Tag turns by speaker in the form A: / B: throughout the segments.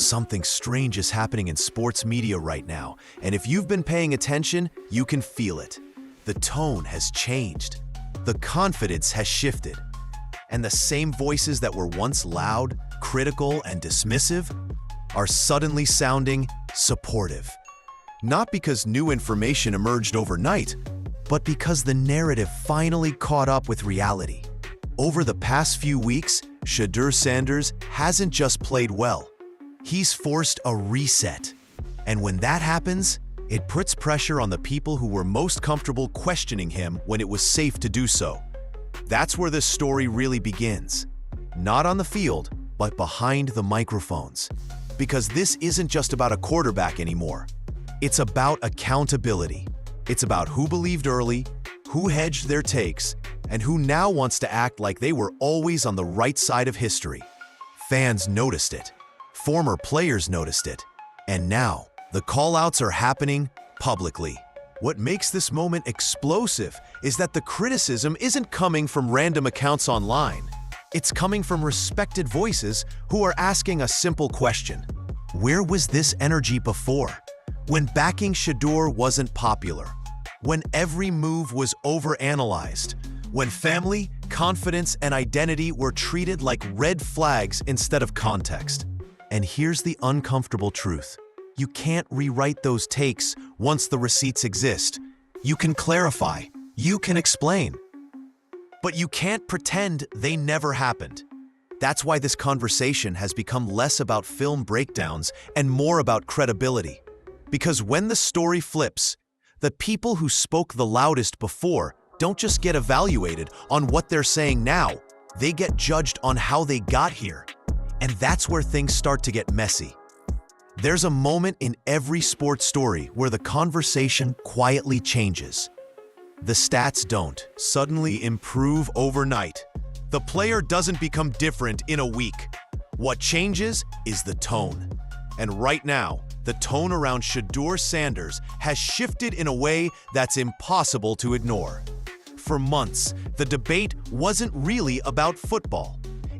A: Something strange is happening in sports media right now, and if you've been paying attention, you can feel it. The tone has changed. The confidence has shifted. And the same voices that were once loud, critical, and dismissive are suddenly sounding supportive. Not because new information emerged overnight, but because the narrative finally caught up with reality. Over the past few weeks, Shedeur Sanders hasn't just played well. He's forced a reset. And when that happens, it puts pressure on the people who were most comfortable questioning him when it was safe to do so. That's where this story really begins. Not on the field, but behind the microphones. Because this isn't just about a quarterback anymore. It's about accountability. It's about who believed early, who hedged their takes, and who now wants to act like they were always on the right side of history. Fans noticed it. Former players noticed it. And now, the call-outs are happening publicly. What makes this moment explosive is that the criticism isn't coming from random accounts online. It's coming from respected voices who are asking a simple question. Where was this energy before? When backing Shedeur wasn't popular? When every move was overanalyzed? When family, confidence, and identity were treated like red flags instead of context? And here's the uncomfortable truth. You can't rewrite those takes once the receipts exist. You can clarify, you can explain, but you can't pretend they never happened. That's why this conversation has become less about film breakdowns and more about credibility. Because when the story flips, the people who spoke the loudest before don't just get evaluated on what they're saying now, they get judged on how they got here. And that's where things start to get messy. There's a moment in every sports story where the conversation quietly changes. The stats don't suddenly improve overnight. The player doesn't become different in a week. What changes is the tone. And right now, the tone around Shedeur Sanders has shifted in a way that's impossible to ignore. For months, the debate wasn't really about football.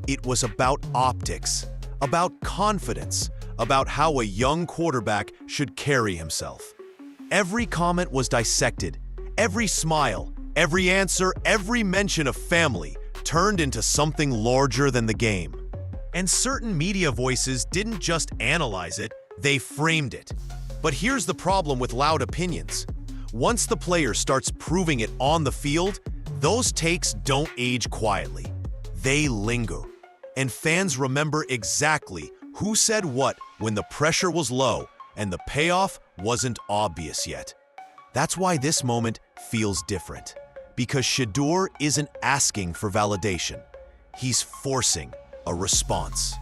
A: It was about optics, about confidence, about how a young quarterback should carry himself. Every comment was dissected. Every smile, every answer, every mention of family turned into something larger than the game. And certain media voices didn't just analyze it, they framed it. But here's the problem with loud opinions. Once the player starts proving it on the field, those takes don't age quietly. They linger. And fans remember exactly who said what when the pressure was low and the payoff wasn't obvious yet. That's why this moment feels different. Because Shedeur isn't asking for validation. He's forcing a response.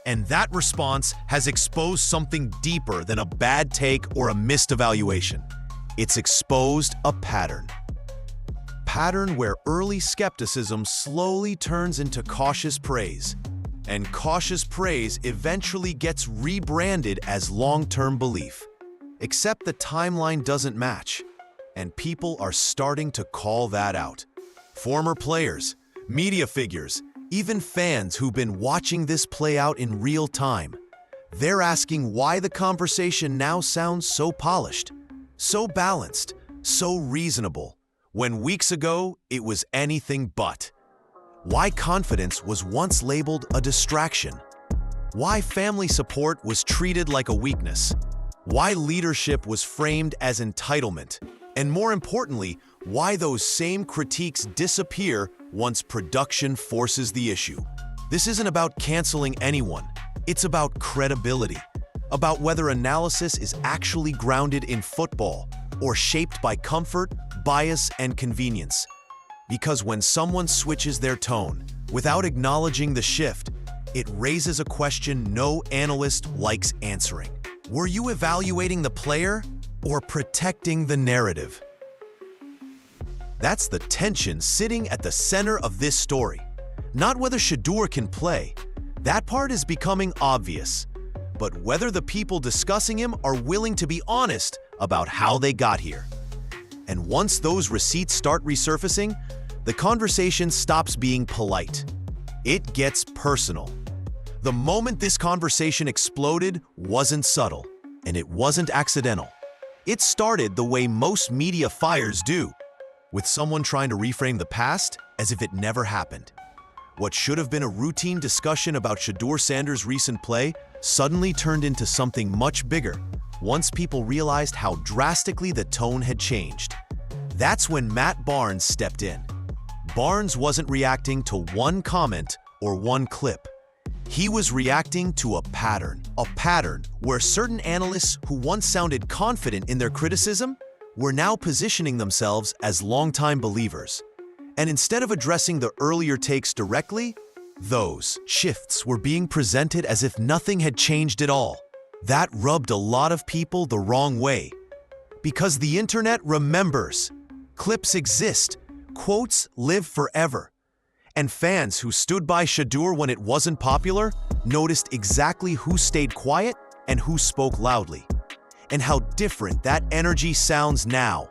A: And that response has exposed something deeper than a bad take or a missed evaluation. It's exposed a pattern. Pattern where early skepticism slowly turns into cautious praise. And cautious praise eventually gets rebranded as long-term belief. Except the timeline doesn't match. And people are starting to call that out. Former players, media figures, even fans who've been watching this play out in real time. They're asking why the conversation now sounds so polished, so balanced, so reasonable, when weeks ago it was anything but. Why confidence was once labeled a distraction. Why family support was treated like a weakness. Why leadership was framed as entitlement. And more importantly, why those same critiques disappear once production forces the issue. This isn't about canceling anyone. It's about credibility. About whether analysis is actually grounded in football or shaped by comfort, bias, and convenience. Because when someone switches their tone without acknowledging the shift, it raises a question no analyst likes answering. Were you evaluating the player or protecting the narrative? That's the tension sitting at the center of this story. Not whether Shedeur can play. That part is becoming obvious. But whether the people discussing him are willing to be honest about how they got here. And once those receipts start resurfacing, the conversation stops being polite. It gets personal. The moment this conversation exploded wasn't subtle, and it wasn't accidental. It started the way most media fires do, with someone trying to reframe the past as if it never happened. What should have been a routine discussion about Shedeur Sanders' recent play suddenly turned into something much bigger once people realized how drastically the tone had changed. That's when Matt Barnes stepped in. Barnes wasn't reacting to one comment or one clip. He was reacting to a pattern where certain analysts who once sounded confident in their criticism were now positioning themselves as longtime believers. And instead of addressing the earlier takes directly, those shifts were being presented as if nothing had changed at all. That rubbed a lot of people the wrong way. Because the internet remembers. Clips exist. Quotes live forever. And fans who stood by Shedeur when it wasn't popular noticed exactly who stayed quiet and who spoke loudly. And how different that energy sounds now.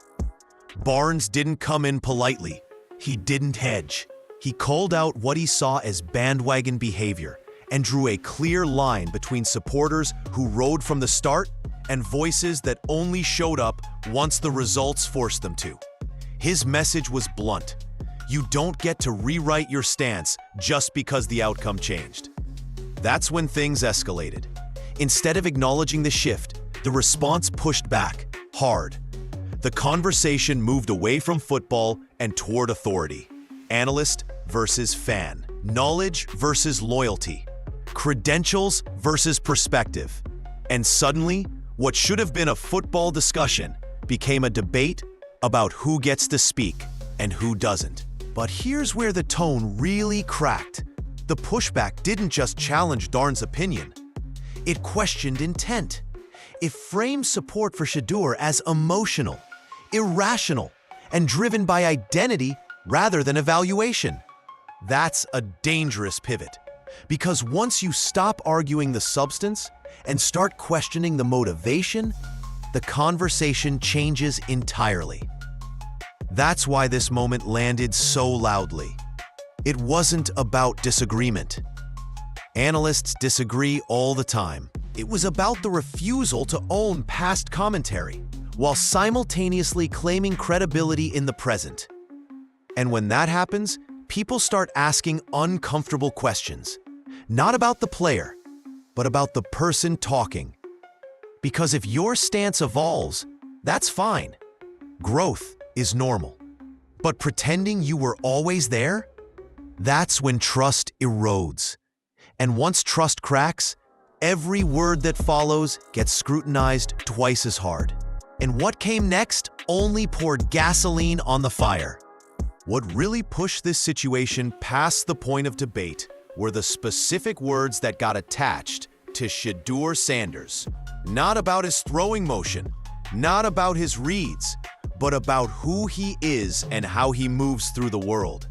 A: Barnes didn't come in politely. He didn't hedge. He called out what he saw as bandwagon behavior and drew a clear line between supporters who rode from the start and voices that only showed up once the results forced them to. His message was blunt. You don't get to rewrite your stance just because the outcome changed. That's when things escalated. Instead of acknowledging the shift, the response pushed back, hard. The conversation moved away from football and toward authority. Analyst versus fan. Knowledge versus loyalty. Credentials versus perspective. And suddenly, what should have been a football discussion became a debate about who gets to speak and who doesn't. But here's where the tone really cracked. The pushback didn't just challenge Darn's opinion. It questioned intent. It framed support for Shedeur as emotional, irrational, and driven by identity rather than evaluation. That's a dangerous pivot, because once you stop arguing the substance and start questioning the motivation, the conversation changes entirely. That's why this moment landed so loudly. It wasn't about disagreement. Analysts disagree all the time. It was about the refusal to own past commentary, while simultaneously claiming credibility in the present. And when that happens, people start asking uncomfortable questions, not about the player, but about the person talking. Because if your stance evolves, that's fine. Growth is normal. But pretending you were always there? That's when trust erodes. And once trust cracks, every word that follows gets scrutinized twice as hard. And what came next only poured gasoline on the fire. What really pushed this situation past the point of debate were the specific words that got attached to Shedeur Sanders. Not about his throwing motion, not about his reads, but about who he is and how he moves through the world.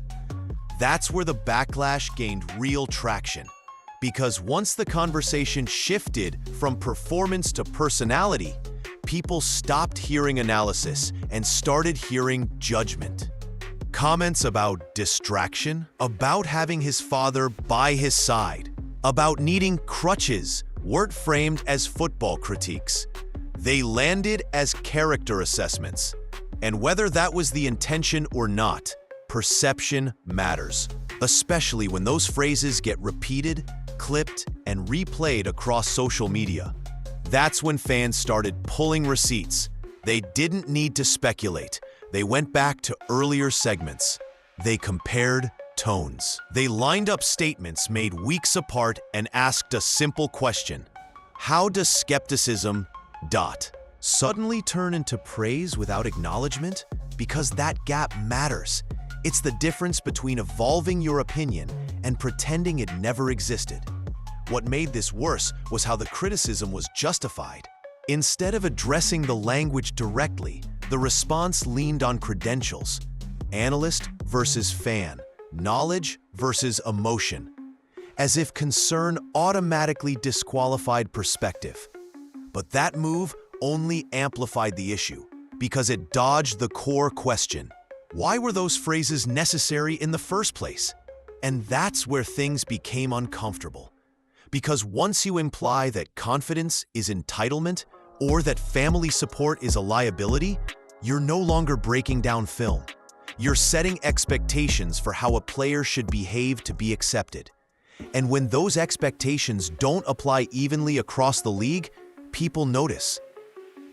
A: That's where the backlash gained real traction. Because once the conversation shifted from performance to personality, people stopped hearing analysis and started hearing judgment. Comments about distraction, about having his father by his side, about needing crutches weren't framed as football critiques. They landed as character assessments. And whether that was the intention or not, perception matters, especially when those phrases get repeated, clipped, and replayed across social media. That's when fans started pulling receipts. They didn't need to speculate. They went back to earlier segments. They compared tones. They lined up statements made weeks apart and asked a simple question. How does skepticism suddenly turn into praise without acknowledgement? Because that gap matters. It's the difference between evolving your opinion and pretending it never existed. What made this worse was how the criticism was justified. Instead of addressing the language directly, the response leaned on credentials. Analyst versus fan, knowledge versus emotion. As if concern automatically disqualified perspective. But that move only amplified the issue, because it dodged the core question. Why were those phrases necessary in the first place? And that's where things became uncomfortable. Because once you imply that confidence is entitlement or that family support is a liability, you're no longer breaking down film. You're setting expectations for how a player should behave to be accepted. And when those expectations don't apply evenly across the league, people notice.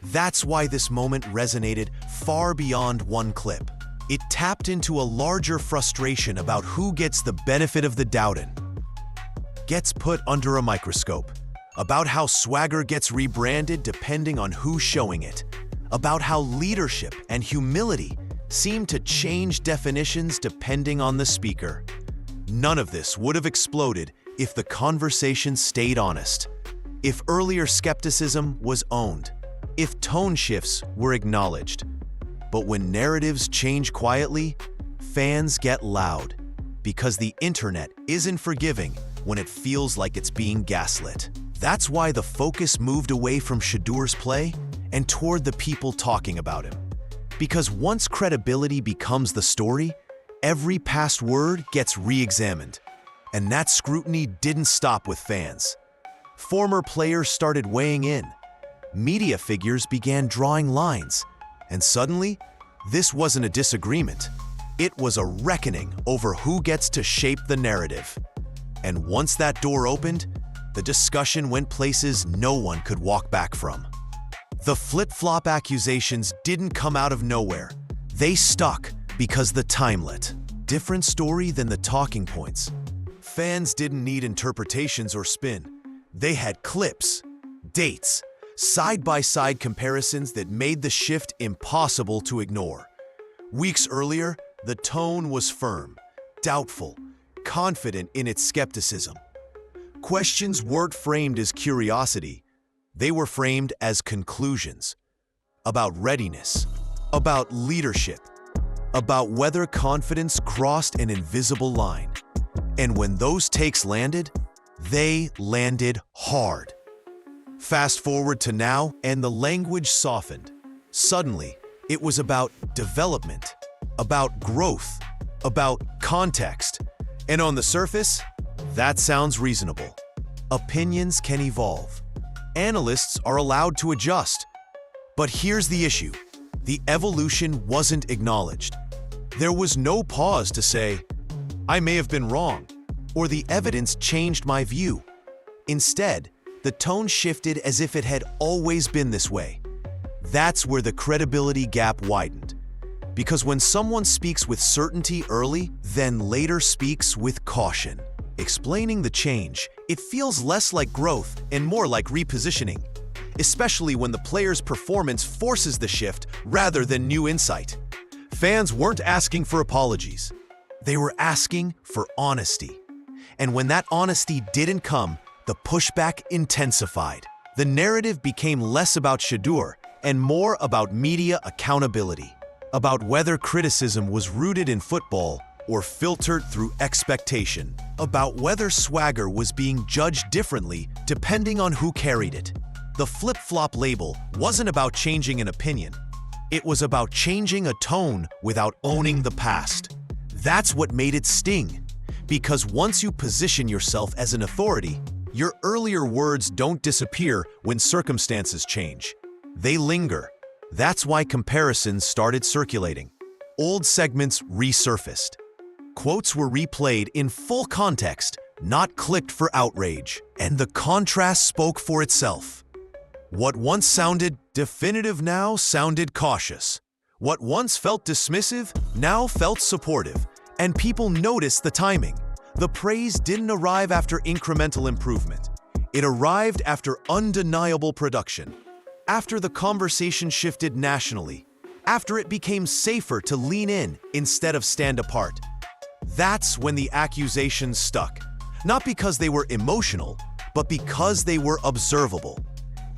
A: That's why this moment resonated far beyond one clip. It tapped into a larger frustration about who gets the benefit of the doubt and gets put under a microscope, about how swagger gets rebranded depending on who's showing it, about how leadership and humility seem to change definitions depending on the speaker. None of this would have exploded if the conversation stayed honest, if earlier skepticism was owned, if tone shifts were acknowledged. But when narratives change quietly, fans get loud, because the internet isn't forgiving when it feels like it's being gaslit. That's why the focus moved away from Shedeur's play and toward the people talking about him. Because once credibility becomes the story, every past word gets re-examined. And that scrutiny didn't stop with fans. Former players started weighing in. Media figures began drawing lines. And suddenly, this wasn't a disagreement. It was a reckoning over who gets to shape the narrative. And once that door opened, the discussion went places no one could walk back from. The flip-flop accusations didn't come out of nowhere. They stuck because the time lit. Different story than the talking points. Fans didn't need interpretations or spin. They had clips, dates, side-by-side comparisons that made the shift impossible to ignore. Weeks earlier, the tone was firm, doubtful, confident in its skepticism. Questions weren't framed as curiosity. They were framed as conclusions. About readiness, about leadership, about whether confidence crossed an invisible line. And when those takes landed, they landed hard. Fast forward to now, and the language softened. Suddenly, it was about development, about growth, about context. And on the surface, that sounds reasonable. Opinions can evolve. Analysts are allowed to adjust. But here's the issue. The evolution wasn't acknowledged. There was no pause to say, I may have been wrong, or the evidence changed my view. Instead, the tone shifted as if it had always been this way. That's where the credibility gap widened. Because when someone speaks with certainty early, then later speaks with caution, explaining the change, it feels less like growth and more like repositioning, especially when the player's performance forces the shift rather than new insight. Fans weren't asking for apologies. They were asking for honesty. And when that honesty didn't come, the pushback intensified. The narrative became less about Shedeur and more about media accountability, about whether criticism was rooted in football or filtered through expectation, about whether swagger was being judged differently depending on who carried it. The flip-flop label wasn't about changing an opinion. It was about changing a tone without owning the past. That's what made it sting. Because once you position yourself as an authority, your earlier words don't disappear when circumstances change. They linger. That's why comparisons started circulating. Old segments resurfaced. Quotes were replayed in full context, not clicked for outrage, and the contrast spoke for itself. What once sounded definitive now sounded cautious. What once felt dismissive now felt supportive, and people noticed the timing. The praise didn't arrive after incremental improvement. It arrived after undeniable production, after the conversation shifted nationally, after it became safer to lean in instead of stand apart. That's when the accusations stuck, not because they were emotional, but because they were observable.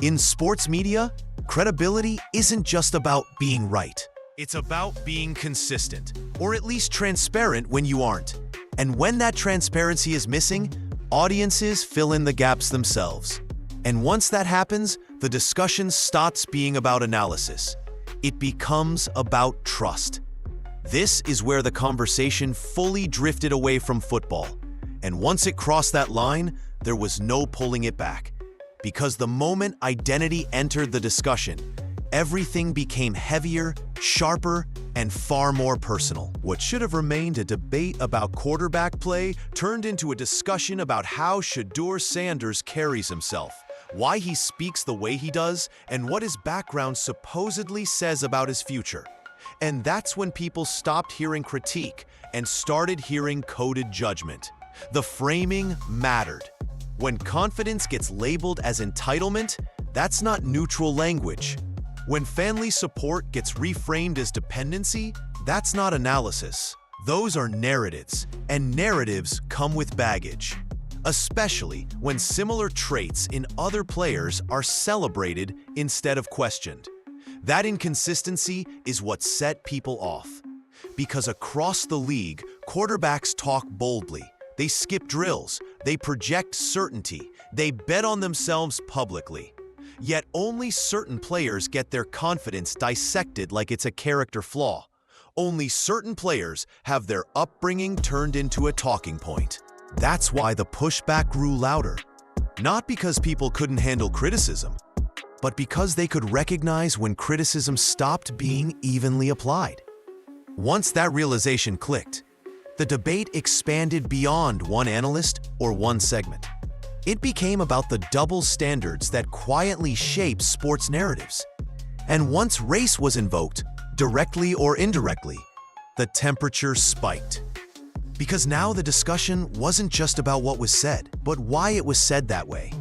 A: In sports media, credibility isn't just about being right. It's about being consistent, or at least transparent when you aren't. And when that transparency is missing, audiences fill in the gaps themselves. And once that happens, the discussion stops being about analysis. It becomes about trust. This is where the conversation fully drifted away from football. And once it crossed that line, there was no pulling it back. Because the moment identity entered the discussion, everything became heavier, sharper, and far more personal. What should have remained a debate about quarterback play turned into a discussion about how Shedeur Sanders carries himself, why he speaks the way he does, and what his background supposedly says about his future. And that's when people stopped hearing critique and started hearing coded judgment. The framing mattered. When confidence gets labeled as entitlement, that's not neutral language. When family support gets reframed as dependency, that's not analysis. Those are narratives, and narratives come with baggage, especially when similar traits in other players are celebrated instead of questioned. That inconsistency is what set people off. Because across the league, quarterbacks talk boldly. They skip drills, they project certainty, they bet on themselves publicly. Yet only certain players get their confidence dissected like it's a character flaw. Only certain players have their upbringing turned into a talking point. That's why the pushback grew louder. Not because people couldn't handle criticism, but because they could recognize when criticism stopped being evenly applied. Once that realization clicked, the debate expanded beyond one analyst or one segment. It became about the double standards that quietly shape sports narratives. And once race was invoked, directly or indirectly, the temperature spiked. Because now the discussion wasn't just about what was said, but why it was said that way.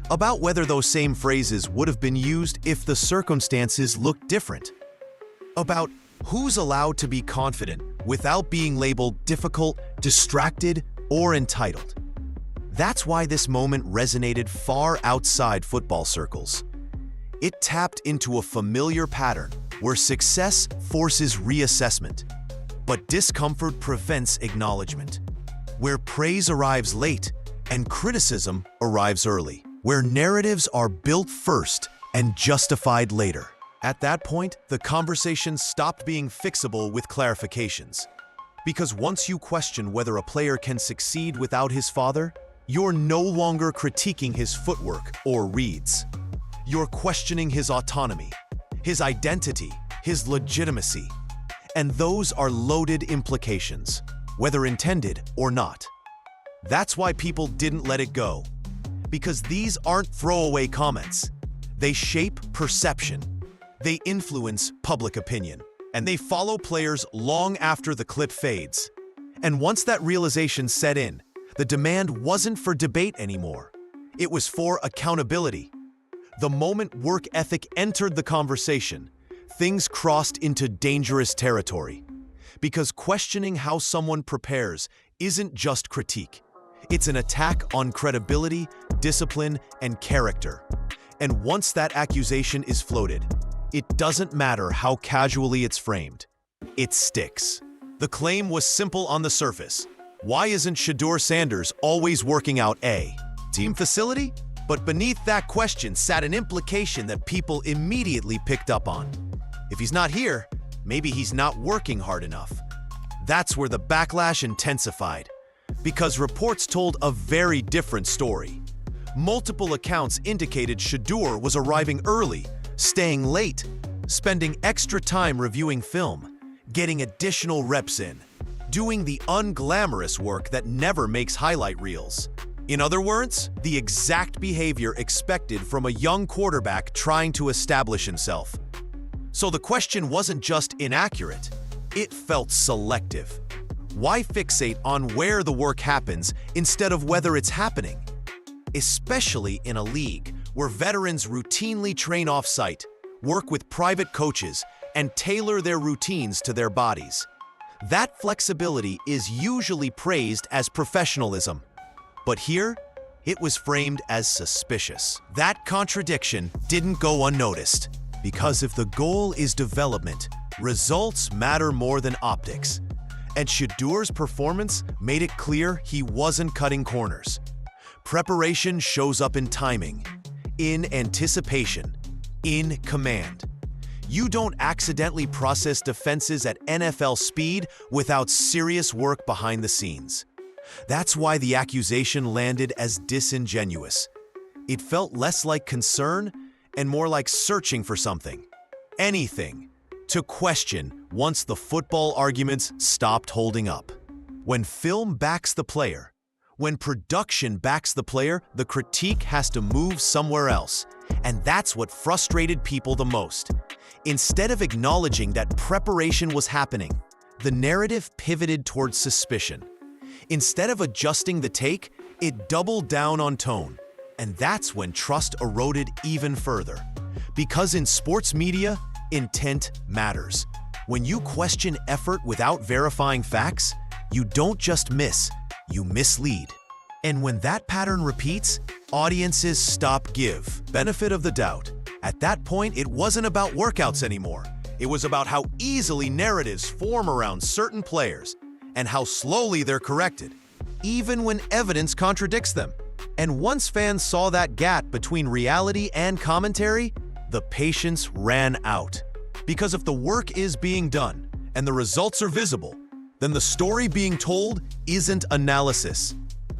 A: About whether those same phrases would have been used if the circumstances looked different. About who's allowed to be confident without being labeled difficult, distracted, or entitled. That's why this moment resonated far outside football circles. It tapped into a familiar pattern where success forces reassessment, but discomfort prevents acknowledgement. Where praise arrives late and criticism arrives early. Where narratives are built first and justified later. At that point, the conversation stopped being fixable with clarifications. Because once you question whether a player can succeed without his father, you're no longer critiquing his footwork or reads. You're questioning his autonomy, his identity, his legitimacy. And those are loaded implications, whether intended or not. That's why people didn't let it go. Because these aren't throwaway comments. They shape perception. They influence public opinion. And they follow players long after the clip fades. And once that realization set in, the demand wasn't for debate anymore. It was for accountability. The moment work ethic entered the conversation, things crossed into dangerous territory. Because questioning how someone prepares isn't just critique. It's an attack on credibility, discipline, and character. And once that accusation is floated, it doesn't matter how casually it's framed. It sticks. The claim was simple on the surface. Why isn't Shedeur Sanders always working out a team facility? But beneath that question sat an implication that people immediately picked up on. If he's not here, maybe he's not working hard enough. That's where the backlash intensified. Because reports told a very different story. Multiple accounts indicated Shedeur was arriving early, staying late, spending extra time reviewing film, getting additional reps in, doing the unglamorous work that never makes highlight reels. In other words, the exact behavior expected from a young quarterback trying to establish himself. So the question wasn't just inaccurate, it felt selective. Why fixate on where the work happens instead of whether it's happening? Especially in a league where veterans routinely train off-site, work with private coaches, and tailor their routines to their bodies. That flexibility is usually praised as professionalism. But here, it was framed as suspicious. That contradiction didn't go unnoticed. Because if the goal is development, results matter more than optics. And Shedeur's performance made it clear he wasn't cutting corners. Preparation shows up in timing, in anticipation, in command. You don't accidentally process defenses at NFL speed without serious work behind the scenes. That's why the accusation landed as disingenuous. It felt less like concern and more like searching for something, anything, to question once the football arguments stopped holding up. When film backs the player, when production backs the player, the critique has to move somewhere else. And that's what frustrated people the most. Instead of acknowledging that preparation was happening, the narrative pivoted towards suspicion. Instead of adjusting the take, it doubled down on tone. And that's when trust eroded even further. Because in sports media, intent matters. When you question effort without verifying facts, you don't just miss, you mislead. And when that pattern repeats, audiences stop give benefit of the doubt. At that point, it wasn't about workouts anymore. It was about how easily narratives form around certain players and how slowly they're corrected, even when evidence contradicts them. And once fans saw that gap between reality and commentary, the patience ran out. Because if the work is being done and the results are visible, then the story being told isn't analysis,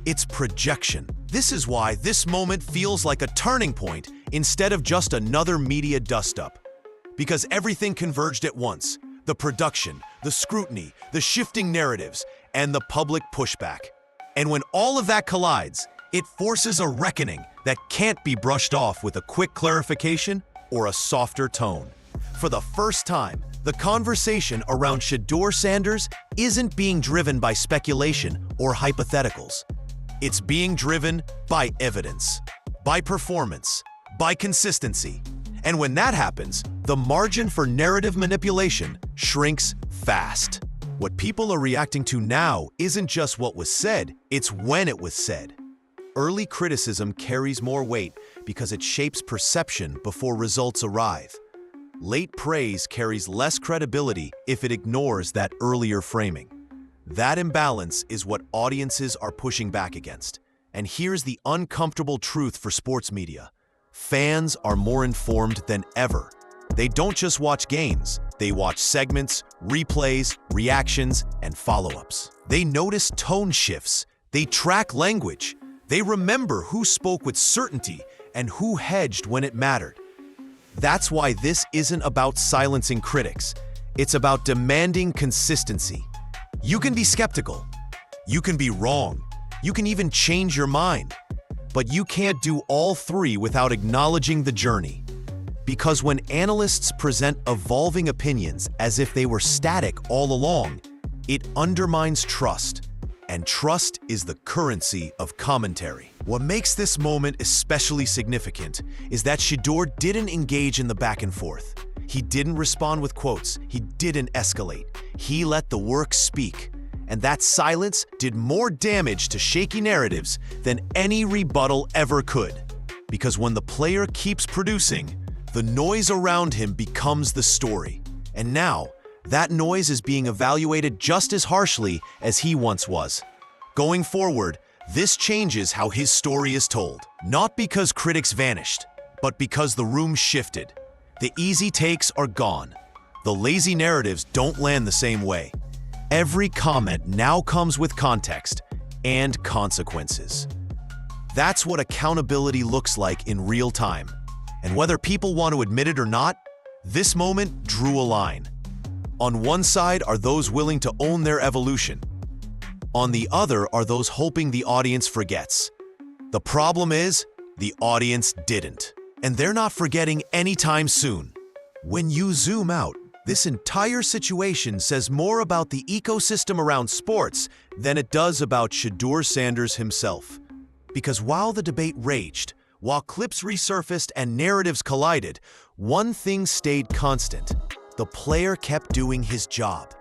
A: it's projection. This is why this moment feels like a turning point instead of just another media dust-up. Because everything converged at once: the production, the scrutiny, the shifting narratives, and the public pushback. And when all of that collides, it forces a reckoning that can't be brushed off with a quick clarification or a softer tone. For the first time, the conversation around Shedeur Sanders isn't being driven by speculation or hypotheticals. It's being driven by evidence, by performance, by consistency. And when that happens, the margin for narrative manipulation shrinks fast. What people are reacting to now isn't just what was said, it's when it was said. Early criticism carries more weight because it shapes perception before results arrive. Late praise carries less credibility if it ignores that earlier framing. That imbalance is what audiences are pushing back against. And here's the uncomfortable truth for sports media: fans are more informed than ever. They don't just watch games, they watch segments, replays, reactions, and follow-ups. They notice tone shifts, they track language, they remember who spoke with certainty and who hedged when it mattered. That's why this isn't about silencing critics. It's about demanding consistency. You can be skeptical. You can be wrong. You can even change your mind. But you can't do all three without acknowledging the journey. Because when analysts present evolving opinions as if they were static all along, it undermines trust. And trust is the currency of commentary. What makes this moment especially significant is that Shedeur didn't engage in the back and forth. He didn't respond with quotes. He didn't escalate. He let the work speak. And that silence did more damage to shaky narratives than any rebuttal ever could. Because when the player keeps producing, the noise around him becomes the story. And now, that noise is being evaluated just as harshly as he once was. Going forward, this changes how his story is told. Not because critics vanished, but because the room shifted. The easy takes are gone. The lazy narratives don't land the same way. Every comment now comes with context and consequences. That's what accountability looks like in real time. And whether people want to admit it or not, this moment drew a line. On one side are those willing to own their evolution. On the other are those hoping the audience forgets. The problem is, the audience didn't. And they're not forgetting anytime soon. When you zoom out, this entire situation says more about the ecosystem around sports than it does about Shedeur Sanders himself. Because while the debate raged, while clips resurfaced and narratives collided, one thing stayed constant. The player kept doing his job.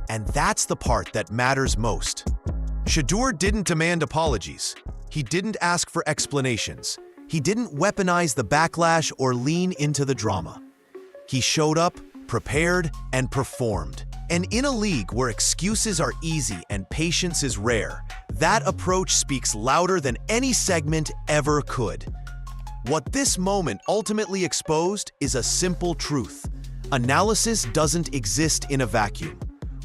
A: And that's the part that matters most. Shedeur didn't demand apologies. He didn't ask for explanations. He didn't weaponize the backlash or lean into the drama. He showed up, prepared, and performed. And in a league where excuses are easy and patience is rare, that approach speaks louder than any segment ever could. What this moment ultimately exposed is a simple truth. Analysis doesn't exist in a vacuum.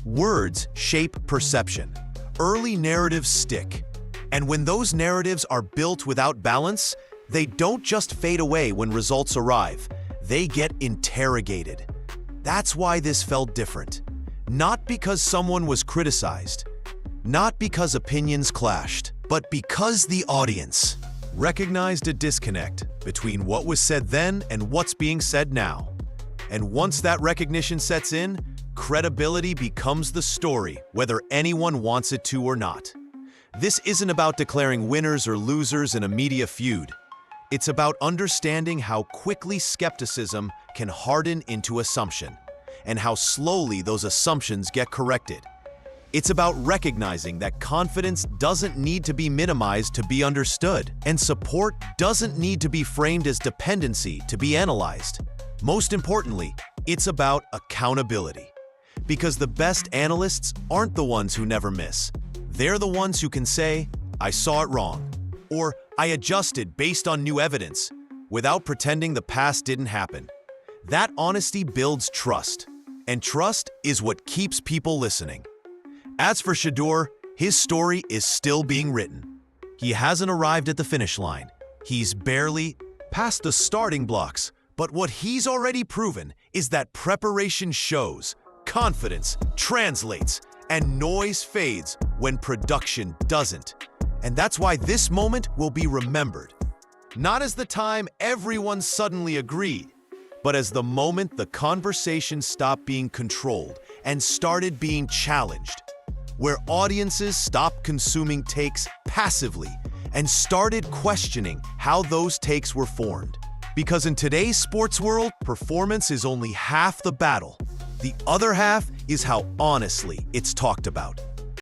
A: Words shape perception. Early narratives stick. And when those narratives are built without balance, they don't just fade away when results arrive. They get interrogated. That's why this felt different. Not because someone was criticized, not because opinions clashed, but because the audience recognized a disconnect between what was said then and what's being said now. And once that recognition sets in, credibility becomes the story, whether anyone wants it to or not. This isn't about declaring winners or losers in a media feud. It's about understanding how quickly skepticism can harden into assumption, and how slowly those assumptions get corrected. It's about recognizing that confidence doesn't need to be minimized to be understood, and support doesn't need to be framed as dependency to be analyzed. Most importantly, it's about accountability. Because the best analysts aren't the ones who never miss. They're the ones who can say, "I saw it wrong," or "I adjusted based on new evidence," without pretending the past didn't happen. That honesty builds trust, and trust is what keeps people listening. As for Shedeur, his story is still being written. He hasn't arrived at the finish line. He's barely past the starting blocks, but what he's already proven is that preparation shows, confidence translates, and noise fades when production doesn't. And that's why this moment will be remembered. Not as the time everyone suddenly agreed, but as the moment the conversation stopped being controlled and started being challenged, where audiences stopped consuming takes passively and started questioning how those takes were formed. Because in today's sports world, performance is only half the battle. The other half is how honestly it's talked about.